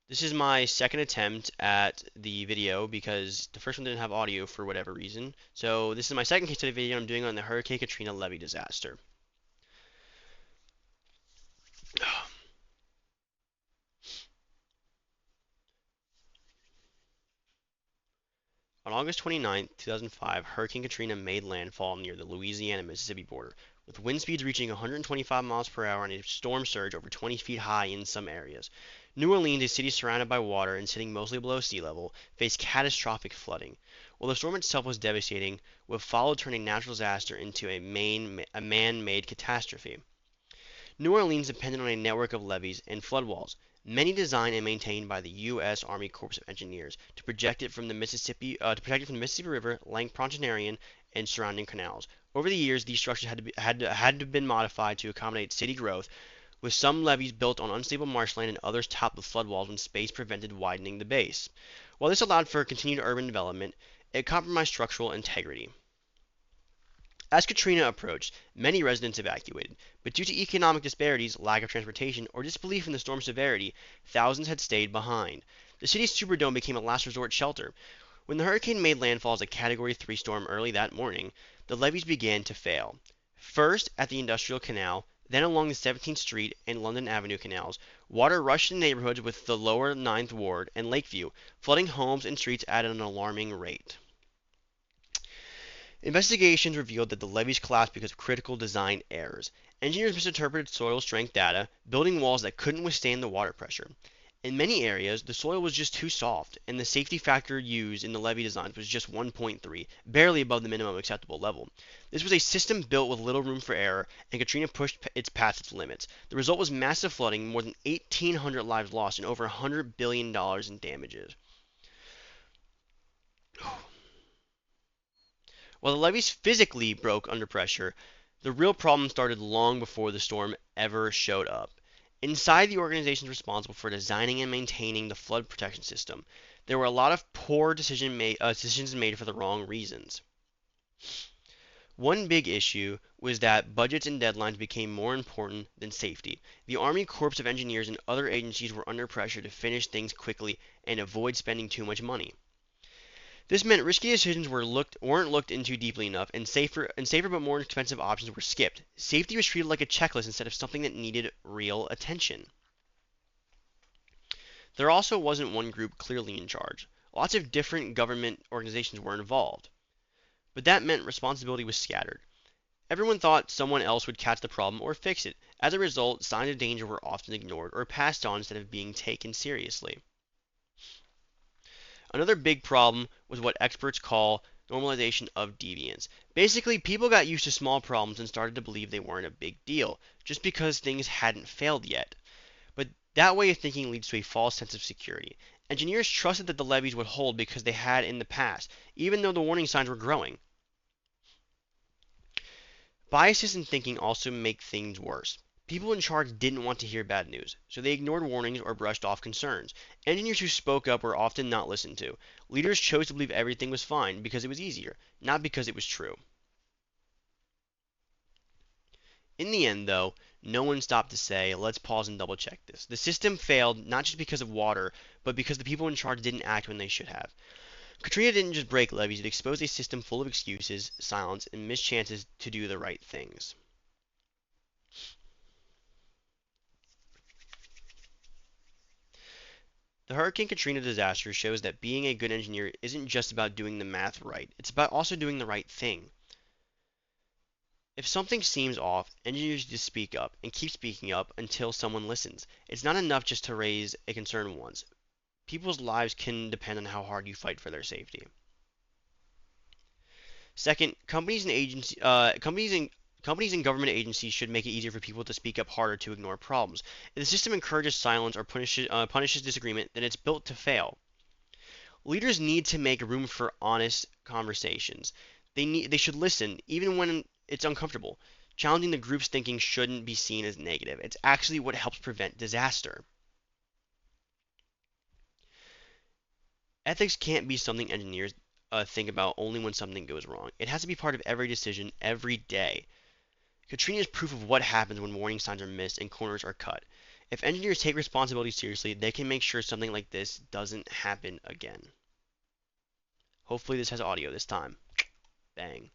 This is my second attempt at the video because the first one didn't have audio for whatever reason. So this is my second case study video I'm doing on the Hurricane Katrina levee disaster. On August 29, 2005, Hurricane Katrina made landfall near the Louisiana-Mississippi border, with wind speeds reaching 125 miles per hour and a storm surge over 20 feet high in some areas. New Orleans, a city surrounded by water and sitting mostly below sea level, faced catastrophic flooding. While the storm itself was devastating, what followed turned a natural disaster into a man-made catastrophe. New Orleans depended on a network of levees and flood walls, many designed and maintained by the U.S. Army Corps of Engineers to protect it from the Mississippi River, Lake Pontchartrain, and surrounding canals. Over the years, these structures had to have been modified to accommodate city growth, with some levees built on unstable marshland and others topped with flood walls when space prevented widening the base. While this allowed for continued urban development, it compromised structural integrity. As Katrina approached, many residents evacuated, but due to economic disparities, lack of transportation, or disbelief in the storm's severity, thousands had stayed behind. The city's Superdome became a last resort shelter. When the hurricane made landfall as a Category 3 storm early that morning, the levees began to fail. First at the Industrial Canal, then along the 17th Street and London Avenue canals, water rushed into neighborhoods with the lower Ninth Ward and Lakeview, flooding homes and streets at an alarming rate. Investigations revealed that the levees collapsed because of critical design errors. Engineers misinterpreted soil strength data, building walls that couldn't withstand the water pressure. In many areas, the soil was just too soft, and the safety factor used in the levee designs was just 1.3, barely above the minimum acceptable level. This was a system built with little room for error, and Katrina pushed it past its limits. The result was massive flooding, more than 1,800 lives lost, and over $100 billion in damages. While the levees physically broke under pressure, the real problem started long before the storm ever showed up. Inside the organizations responsible for designing and maintaining the flood protection system, there were a lot of poor decisions made for the wrong reasons. One big issue was that budgets and deadlines became more important than safety. The Army Corps of Engineers and other agencies were under pressure to finish things quickly and avoid spending too much money. This meant risky decisions weren't looked into deeply enough, and safer but more expensive options were skipped. Safety was treated like a checklist instead of something that needed real attention. There also wasn't one group clearly in charge. Lots of different government organizations were involved, but that meant responsibility was scattered. Everyone thought someone else would catch the problem or fix it. As a result, signs of danger were often ignored or passed on instead of being taken seriously. Another big problem was what experts call normalization of deviance. Basically, people got used to small problems and started to believe they weren't a big deal, just because things hadn't failed yet. But that way of thinking leads to a false sense of security. Engineers trusted that the levees would hold because they had in the past, even though the warning signs were growing. Biases in thinking also make things worse. People in charge didn't want to hear bad news, so they ignored warnings or brushed off concerns. Engineers who spoke up were often not listened to. Leaders chose to believe everything was fine because it was easier, not because it was true. In the end, though, no one stopped to say, let's pause and double check this. The system failed not just because of water, but because the people in charge didn't act when they should have. Katrina didn't just break levees, it exposed a system full of excuses, silence, and missed chances to do the right things. The Hurricane Katrina disaster shows that being a good engineer isn't just about doing the math right, it's about also doing the right thing. If something seems off, engineers just speak up and keep speaking up until someone listens. It's not enough just to raise a concern once. People's lives can depend on how hard you fight for their safety. Second, companies and government agencies should make it easier for people to speak up harder to ignore problems. If the system encourages silence or punishes disagreement, then it's built to fail. Leaders need to make room for honest conversations. They should listen, even when it's uncomfortable. Challenging the group's thinking shouldn't be seen as negative. It's actually what helps prevent disaster. Ethics can't be something engineers think about only when something goes wrong. It has to be part of every decision, every day. Katrina is proof of what happens when warning signs are missed and corners are cut. If engineers take responsibility seriously, they can make sure something like this doesn't happen again. Hopefully this has audio this time. Bang.